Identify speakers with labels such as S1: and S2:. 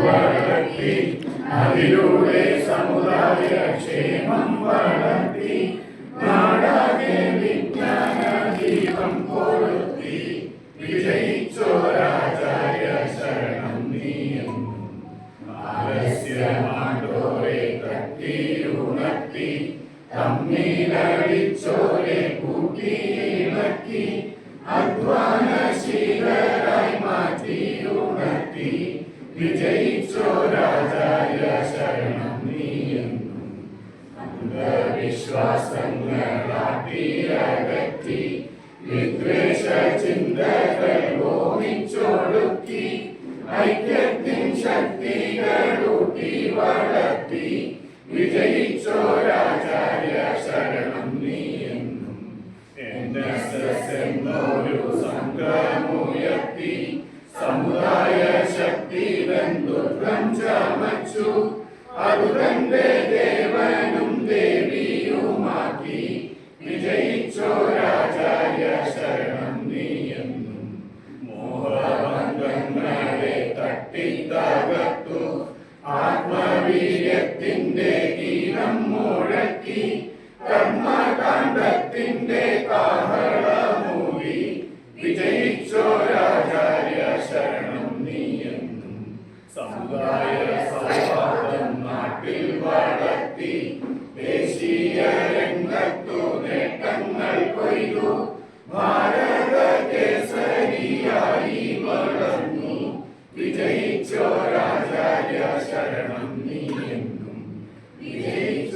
S1: വളർത്തി അതിലൂടെ സമുദായ ക്ഷേമം വളർത്തി നാടാകെ വിജ്ഞാന ദീപം കൊളുത്തി വിജയിച്ചോരാചാര്യ ശരണം നീയെന്നും ആലസ്യമാണ്ടോരെ തട്ടിയുണർത്തി തമ്മിലടിച്ചോരെ കൂട്ടിയിണക്കി അധ്വാനശീലരായി മാറ്റിയുണർത്തി വിജയിച്ചോരാചാര്യ ശരണം നീയെന്നും അന്ധവിശ്വാസങ്ങളാട്ടിയകറ്റി വിദ്വേഷ ചിന്തകൾ ഓമിച്ചൊടുക്കി ഐക്യത്തിൻ ശക്തികളൂട്ടി വളർത്തി വിജയിച്ചോരാചാര്യ ശരണം നീയെന്നും NSS എന്നൊരു സംഘമുയർത്തി സമുദായ ശക്തി ദുർഗം ചമച്ചു അത് തന്റെ ദേവനും ദേവിയുമാക്കി വിജയിച്ചോരാചാര്യ ശരണം നീയെന്നും മോഹബന്ധങ്ങളെ തട്ടിത്തകർത്തു ആത്മവീര്യത്തിന്റെ ഗീതം മുഴക്കി കർമ്മകാണ്ഡത്തിന്റെ കാഹളമൂടി വിജയിച്ചോരാചാര്യ ശരണം നീയെന്നും സമുദായ സൗഹാർദ്ദം നാട്ടിൽ വളർത്തി ദേശീയ രംഗത്തു നേട്ടങ്ങൾ കൊയ്തു ഭാരത കേസരിയായി വളർന്നു വിജയിച്ചോരാചാര്യ ശരണം നീയെന്നും വിജയിച്ച